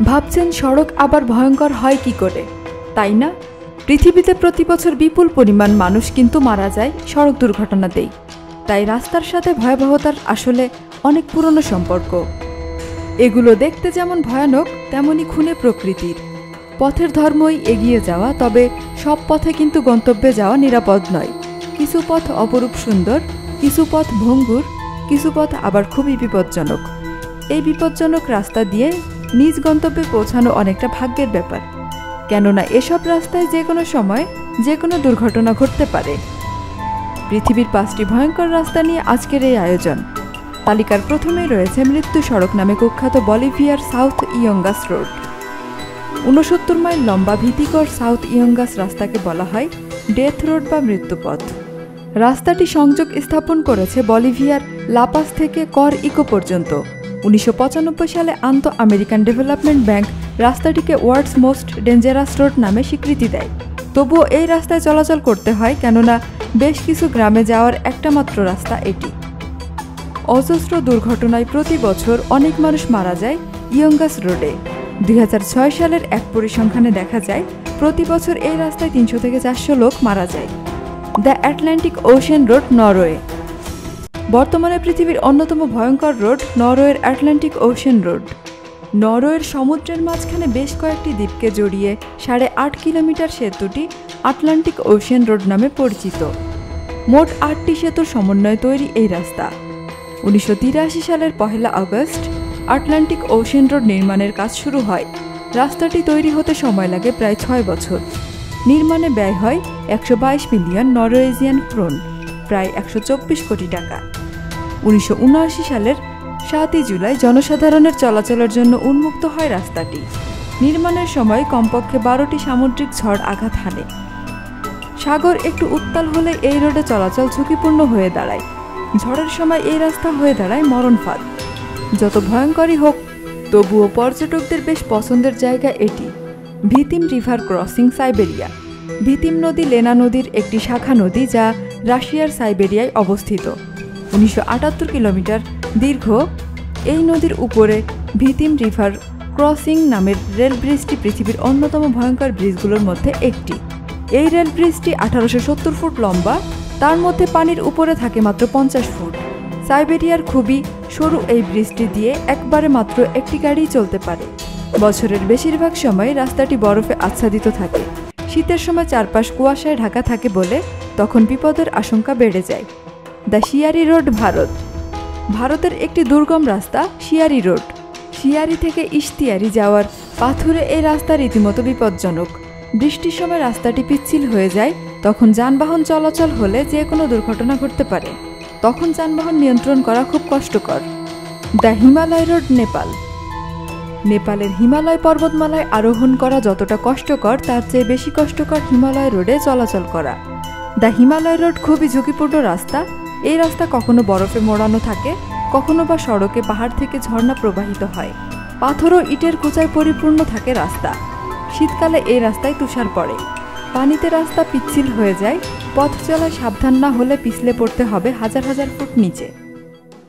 ভাবছেন সড়ক আবার ভয়ঙ্কর হয় কি করে, তাই না? পৃথিবীতে প্রতি বছর বিপুল পরিমাণ মানুষ কিন্তু মারা যায় সড়ক দুর্ঘটনাতেই। তাই রাস্তার সাথে ভয়াবহতার আসলে অনেক পুরনো সম্পর্ক। এগুলো দেখতে যেমন ভয়ানক, তেমনি খুনে প্রকৃতির। পথের ধর্মই এগিয়ে যাওয়া, তবে সব পথে কিন্তু গন্তব্যে যাওয়া নিরাপদ নয়। কিছু পথ অপরূপ সুন্দর, কিছু পথ ভঙ্গুর, কিছু পথ আবার খুবই বিপজ্জনক। এই বিপজ্জনক রাস্তা দিয়ে নিজ গন্তব্যে পৌঁছানো অনেকটা ভাগ্যের ব্যাপার, কেননা এসব রাস্তায় যে কোনো সময় যে কোনো দুর্ঘটনা ঘটতে পারে। পৃথিবীর 5টি ভয়ঙ্কর রাস্তা নিয়ে আজকের এই আয়োজন। তালিকার প্রথমেই রয়েছে মৃত্যু সড়ক নামে কুখ্যাত বলিভিয়ার সাউথ ইয়ঙ্গাস রোড। 69 মাইল লম্বা ভীতিকর সাউথ ইয়ঙ্গাস রাস্তাকে বলা হয় ডেথ রোড বা মৃত্যুপথ। রাস্তাটি সংযোগ স্থাপন করেছে বলিভিয়ার লাপাস থেকে কর ইকো পর্যন্ত। 1995 সালে আমেরিকান ডেভেলপমেন্ট ব্যাংক রাস্তাটিকে ওয়ার্ল্ডস মোস্ট ডেঞ্জারাস রোড নামে স্বীকৃতি দেয়। তবুও এই রাস্তায় চলাচল করতে হয়, কেননা বেশ কিছু গ্রামে যাওয়ার একটা মাত্র রাস্তা এটি। অজস্র দুর্ঘটনায় প্রতি বছর অনেক মানুষ মারা যায় ইয়ঙ্গাস রোডে। 2006 সালের এক পরিসংখ্যানে দেখা যায় প্রতি বছর এই রাস্তায় 300 থেকে 400 লোক মারা যায়। The Atlantic ocean road, Norway. বর্তমানে পৃথিবীর অন্যতম ভয়ঙ্কর রোড নরওয়ের আটলান্টিক ওশেন রোড। নরওয়ের সমুদ্রের মাঝখানে বেশ কয়েকটি দ্বীপকে জড়িয়ে 8.5 কিলোমিটার সেতুটি আটলান্টিক ওশেন রোড নামে পরিচিত। মোট 8টি সেতুর সমন্বয়ে তৈরি এই রাস্তা। 1983 সালের 1 আগস্ট আটলান্টিক ওশেন রোড নির্মাণের কাজ শুরু হয়। রাস্তাটি তৈরি হতে সময় লাগে প্রায় 6 বছর। নির্মাণে ব্যয় হয় 122 মিলিয়ন নরওয়েজিয়ান ক্রোন, প্রায় 124 কোটি টাকা। 1979 সালের 7 জুলাই জনসাধারণের চলাচলের জন্য উন্মুক্ত হয় রাস্তাটি। নির্মাণের সময় কমপক্ষে 12টি সামুদ্রিক ঝড় আঘাত হানে। সাগর একটু উত্তাল হলে এই রোডে চলাচল ঝুঁকিপূর্ণ হয়ে দাঁড়ায়। ঝড়ের সময় এই রাস্তা হয়ে দাঁড়ায় মরণ ফাঁদ। যত ভয়ঙ্করই হোক, তবুও পর্যটকদের বেশ পছন্দের জায়গা এটি। ভিতিম রিভার ক্রসিং, সাইবেরিয়া। ভিতিম নদী লেনা নদীর একটি শাখা নদী, যা রাশিয়ার সাইবেরিয়ায় অবস্থিত। 1978 কিলোমিটার দীর্ঘ এই নদীর উপরে ভিতিম রিভার ক্রসিং নামের রেল ব্রিজটি পৃথিবীর অন্যতম ভয়ঙ্কর ব্রিজগুলোর মধ্যে একটি। এই রেল ব্রিজটি 1870 ফুট লম্বা, তার মধ্যে পানির উপরে থাকে মাত্র 50 ফুট। সাইবেরিয়ার খুবই সরু এই ব্রিজটি দিয়ে একবারে মাত্র একটি গাড়ি চলতে পারে। বছরের বেশিরভাগ সময় রাস্তাটি বরফে আচ্ছাদিত থাকে। শীতের সময় চারপাশ কুয়াশায় ঢাকা থাকে বলে তখন বিপদের আশঙ্কা বেড়ে যায়। The Shiyari road, Bharat. ভারতের একটি দুর্গম রাস্তা শিয়ারি রোড। শিয়ারি থেকে ইশতিয়ারি যাওয়ার পাথুরে এই রাস্তা রীতিমতো বিপজ্জনক। বৃষ্টির সময় রাস্তাটি পিচ্ছিল হয়ে যায়, তখন যানবাহন চলাচল হলে যে কোনো দুর্ঘটনা ঘটতে পারে। তখন যানবাহন নিয়ন্ত্রণ করা খুব কষ্টকর। The Himalaya road, Nepal. নেপালের হিমালয় পর্বতমালায় আরোহণ করা যতটা কষ্টকর, তার চেয়ে বেশি কষ্টকর হিমালয় রোডে চলাচল করা। দ্য হিমালয় রোড খুবই ঝুঁকিপূর্ণ রাস্তা। এই রাস্তা কখনো বরফে মোড়ানো থাকে, কখনো বা সড়কে পাহাড় থেকে ঝর্ণা প্রবাহিত হয়। পাথর ও ইটের কুচায় পরিপূর্ণ থাকে রাস্তা। শীতকালে এই রাস্তায় তুষার পড়ে। পানিতে রাস্তা পিচ্ছিল হয়ে যায়। পথ চলায় সাবধান না হলে পিছলে পড়তে হবে হাজার হাজার ফুট নিচে।